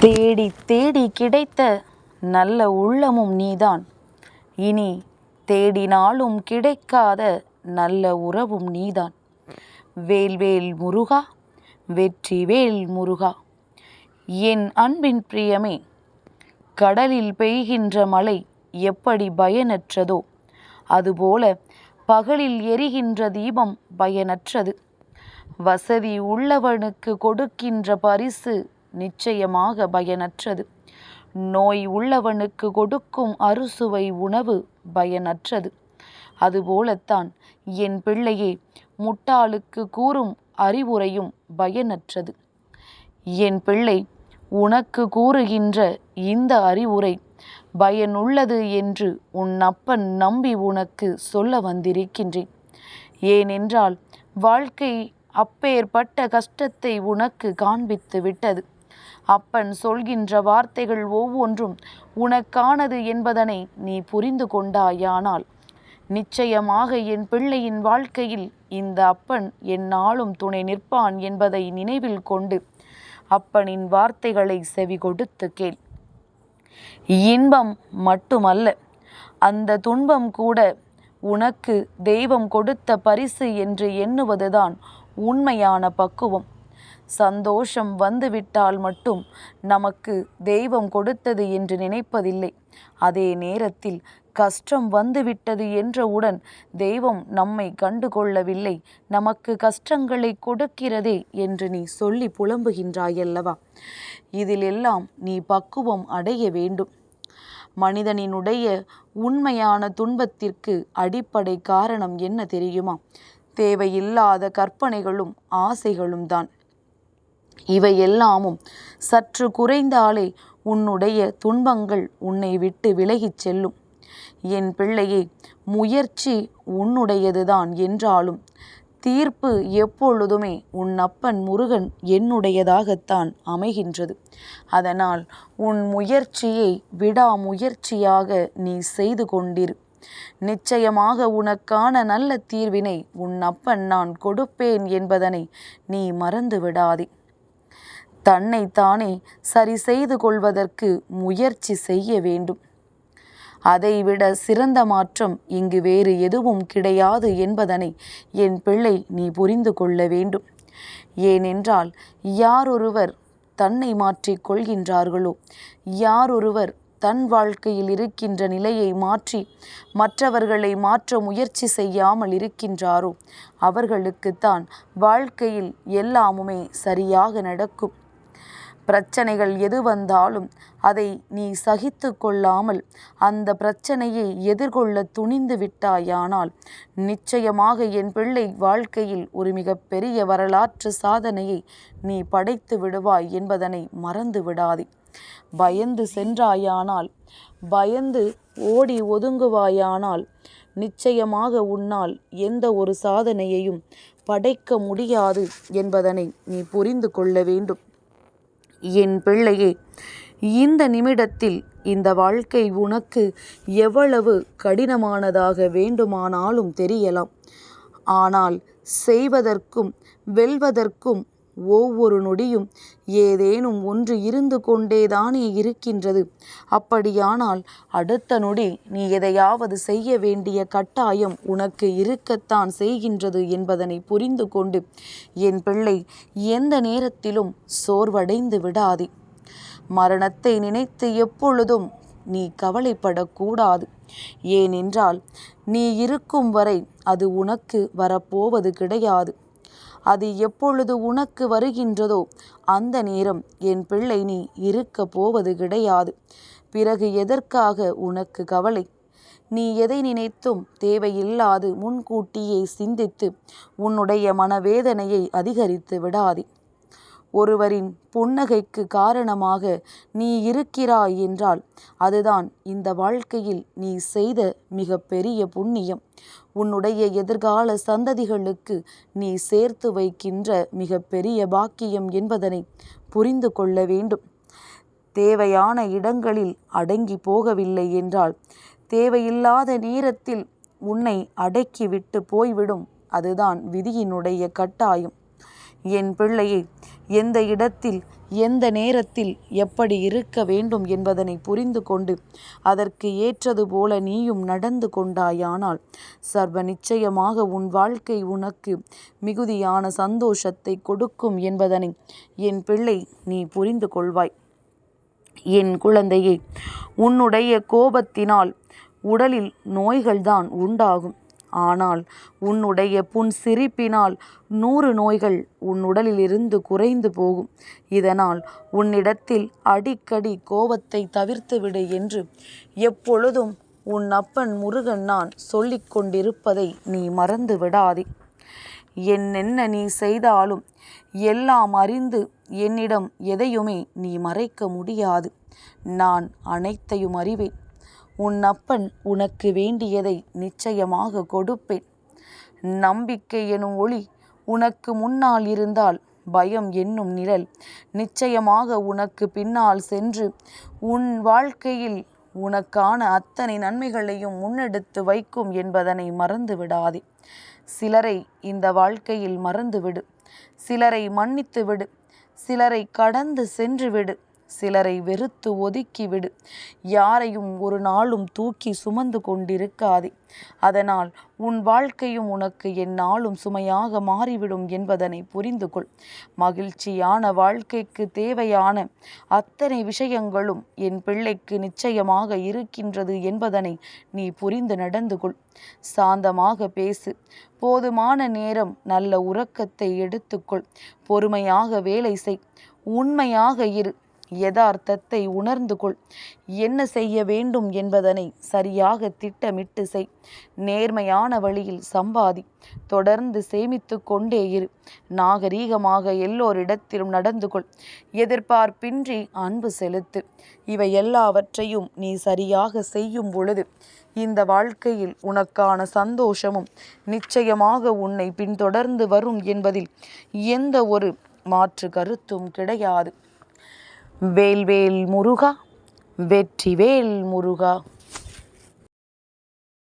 தேடி தேடி கிடைத்த நல்ல உள்ளமும் நீதான். இனி தேடினாலும் கிடைக்காத நல்ல உறவும் நீதான். வேல்வேல் முருகா, வெற்றிவேல் முருகா. என் அன்பின் பிரியமே, கடலில் பெய்கின்ற மழை எப்படி பயனற்றதோ அதுபோல பகலில் எரிகின்ற தீபம் பயனற்றது. வசதி உள்ளவனுக்கு கொடுக்கின்ற பரிசு நிச்சயமாக பயனற்றது. நோய் உள்ளவனுக்கு கொடுக்கும் அறுசுவை உணவு பயனற்றது. அதுபோலத்தான் என் பிள்ளையே, முட்டாளுக்கு கூறும் அறிவுரையும் பயனற்றது. என் பிள்ளை, உனக்கு கூறுகின்ற இந்த அறிவுரை பயனுள்ளது என்று உன் அப்பன் நம்பி உனக்கு சொல்ல வந்திருக்கின்றேன். ஏனென்றால் வாழ்க்கை அப்பேற்பட்ட கஷ்டத்தை உனக்கு காண்பித்து விட்டது. அப்பன் சொல்கின்ற வார்த்தைகள் ஒவ்வொன்றும் உனக்கானது என்பதனை நீ புரிந்து கொண்டாயானால் நிச்சயமாக என் பிள்ளையின் வாழ்க்கையில் இந்த அப்பன் எந்நாளும் துணை நிற்பான் என்பதை நினைவில் கொண்டு அப்பனின் வார்த்தைகளை செவி கொடுத்து கேள். இன்பம் மட்டுமல்ல, அந்த துன்பம் கூட உனக்கு தெய்வம் கொடுத்த பரிசு என்று எண்ணுவதுதான் உண்மையான பக்குவம். சந்தோஷம் வந்துவிட்டால் மட்டும் நமக்கு தெய்வம் கொடுத்தது என்று நினைப்பதில்லை. அதே நேரத்தில் கஷ்டம் வந்துவிட்டது என்றவுடன் தெய்வம் நம்மை கண்டுகொள்ளவில்லை, நமக்கு கஷ்டங்களை கொடுக்கிறதே என்று நீ சொல்லி புலம்புகின்றாயல்லவா? இதிலெல்லாம் நீ பக்குவம் அடைய வேண்டும். மனிதனினுடைய உண்மையான துன்பத்திற்கு அடிப்படை காரணம் என்ன தெரியுமா? தேவையில்லாத கற்பனைகளும் ஆசைகளும் தான். இவையெல்லாமும் சற்று குறைந்தாலே உன்னுடைய துன்பங்கள் உன்னை விட்டு விலகிச் செல்லும். என் பிள்ளையே, முயற்சி உன்னுடையதுதான் என்றாலும் தீர்ப்பு எப்பொழுதுமே உன் அப்பன் முருகன் என்னுடையதாகத்தான் அமைகின்றது. அதனால் உன் முயற்சியை விடாமுயற்சியாக நீ செய்து கொண்டிரு. நிச்சயமாக உனக்கான நல்ல தீர்வினை உன் அப்பன் நான் கொடுப்பேன் என்பதனை நீ மறந்து விடாதே. தன்னைத்தானே சரி செய்து கொள்வதற்கு முயற்சி செய்ய வேண்டும். அதைவிட சிறந்த மாற்றம் இங்கு வேறு எதுவும் கிடையாது என்பதனை என் பிள்ளை நீ புரிந்து கொள்ள வேண்டும். ஏனென்றால் யாரொருவர் தன்னை மாற்றிக் கொள்கின்றார்களோ, யாரொருவர் தன் வாழ்க்கையில் இருக்கின்ற நிலையை மாற்றி மற்றவர்களை மாற்ற முயற்சி செய்யாமல் இருக்கின்றாரோ அவர்களுக்குத்தான் வாழ்க்கையில் எல்லாமுமே சரியாக நடக்கும். பிரச்சனைகள் எது வந்தாலும் அதை நீ சகித்து கொள்ளாமல் அந்த பிரச்சனையை எதிர்கொள்ள துணிந்து விட்டாயானால் நிச்சயமாக என் பிள்ளை வாழ்க்கையில் ஒரு மிகப்பெரிய வரலாற்று சாதனையை நீ படைத்து விடுவாய் என்பதனை மறந்து விடாதே. பயந்து சென்றாயானால், பயந்து ஓடி ஒதுங்குவாயானால் நிச்சயமாக உன்னால் எந்த ஒரு சாதனையையும் படைக்க முடியாது என்பதனை நீ புரிந்து கொள்ள வேண்டும். என் பிள்ளையே, இந்த நிமிடத்தில் இந்த வாழ்க்கை உனக்கு எவ்வளவு கடினமானதாக வேண்டுமானாலும் தெரியலாம். ஆனால் செய்வதற்கும் வெல்வதற்கும் ஒவ்வொரு நொடியும் ஏதேனும் ஒன்று இருந்து கொண்டேதானே இருக்கின்றது. அப்படியானால் அடுத்த நொடி நீ எதையாவது செய்ய வேண்டிய கட்டாயம் உனக்கு இருக்கத்தான் செய்கின்றது என்பதனை புரிந்து கொண்டு என் பிள்ளை எந்த நேரத்திலும் சோர்வடைந்து விடாதே. மரணத்தை நினைத்து எப்பொழுதும் நீ கவலைப்படக்கூடாது. ஏனென்றால் நீ இருக்கும் வரை அது உனக்கு வரப்போவது கிடையாது. அது எப்பொழுது உனக்கு வருகின்றதோ அந்த நேரம் என் பிள்ளை நீ இருக்க போவது கிடையாது. பிறகு எதற்காக உனக்கு கவலை? நீ எதை நினைத்தும் தேவையில்லாது முன்கூட்டியே சிந்தித்து உன்னுடைய மனவேதனையை அதிகரித்து விடாதே. ஒருவரின் புன்னகைக்கு காரணமாக நீ இருக்கிறாய் என்றால் அதுதான் இந்த வாழ்க்கையில் நீ செய்த மிக பெரிய புண்ணியம். உன்னுடைய எதிர்கால சந்ததிகளுக்கு நீ சேர்த்து வைக்கின்ற மிக பெரிய பாக்கியம் என்பதனை புரிந்து கொள்ள வேண்டும். தேவையான இடங்களில் அடங்கி போகவில்லை என்றால் தேவையில்லாத நேரத்தில் உன்னை அடக்கிவிட்டு போய்விடும். அதுதான் விதியினுடைய கட்டாயம். என் பிள்ளையே, எந்த இடத்தில் எந்த நேரத்தில் எப்படி இருக்க வேண்டும் என்பதனை புரிந்து கொண்டு அதற்கு ஏற்றது போல நீயும் நடந்து கொண்டாயானால் சர்வ நிச்சயமாக உன் வாழ்க்கை உனக்கு மிகுதியான சந்தோஷத்தை கொடுக்கும் என்பதனை என் பிள்ளை நீ புரிந்து கொள்வாய். என் குழந்தையே, உன்னுடைய கோபத்தினால் உடலில் நோய்கள்தான் உண்டாகும். ஆனால் உன்னுடைய புன் சிரிப்பினால் 100 நோய்கள் உன் உடலிலிருந்து குறைந்து போகும். இதனால் உன்னிடத்தில் அடிக்கடி கோபத்தை தவிர்த்துவிடு என்று எப்பொழுதும் உன் அப்பன் முருகன் நான் சொல்லிக் கொண்டிருப்பதை நீ மறந்து விடாதே. என்னென்ன நீ செய்தாலும் எல்லாம் அறிந்து என்னிடம் எதையுமே நீ மறைக்க முடியாது. நான் அனைத்தையும் அறிவேன். உன் அப்பன் உனக்கு வேண்டியதை நிச்சயமாக கொடுப்பேன். நம்பிக்கை எனும் ஒளி உனக்கு முன்னால் இருந்தால் பயம் என்னும் நிழல் நிச்சயமாக உனக்கு பின்னால் சென்று உன் வாழ்க்கையில் உனக்கான அத்தனை நன்மைகளையும் முன்னெடுத்து வைக்கும் என்பதனை மறந்து விடாதே. சிலரை இந்த வாழ்க்கையில் மறந்துவிடு, சிலரை மன்னித்து விடு, சிலரை கடந்து சென்று விடு, சிலரை வெறுத்து ஒதுக்கிவிடு. யாரையும் ஒரு நாளும் தூக்கி சுமந்து கொண்டிருக்காதே. அதனால் உன் வாழ்க்கையும் உனக்கு எந்நாளும் சுமையாக மாறிவிடும் என்பதனை புரிந்து கொள். மகிழ்ச்சியான வாழ்க்கைக்கு தேவையான அத்தனை விஷயங்களும் என் பிள்ளைக்கு நிச்சயமாக இருக்கின்றது என்பதனை நீ புரிந்து நடந்து கொள். சாந்தமாக பேசு. போதுமான நேரம் நல்ல உறக்கத்தை எடுத்துக்கொள். பொறுமையாக வேலை செய். உண்மையாக இரு. யதார்த்தத்தை உணர்ந்து கொள். என்ன செய்ய வேண்டும் என்பதனை சரியாக திட்டமிட்டு செய். நேர்மையான வழியில் சம்பாதி. தொடர்ந்து சேமித்து கொண்டே இரு. நாகரீகமாக எல்லோரிடத்திலும் நடந்து கொள். எதிர்பார்ப்பின்றி அன்பு செலுத்து. இவை எல்லாவற்றையும் நீ சரியாக செய்யும் பொழுது இந்த வாழ்க்கையில் உனக்கான சந்தோஷமும் நிச்சயமாக உன்னை பின்தொடர்ந்து வரும் என்பதில் எந்த ஒரு மாற்று கருத்தும் கிடையாது. வேல்வேல் முருகா, வெற்றிவேல் முருகா.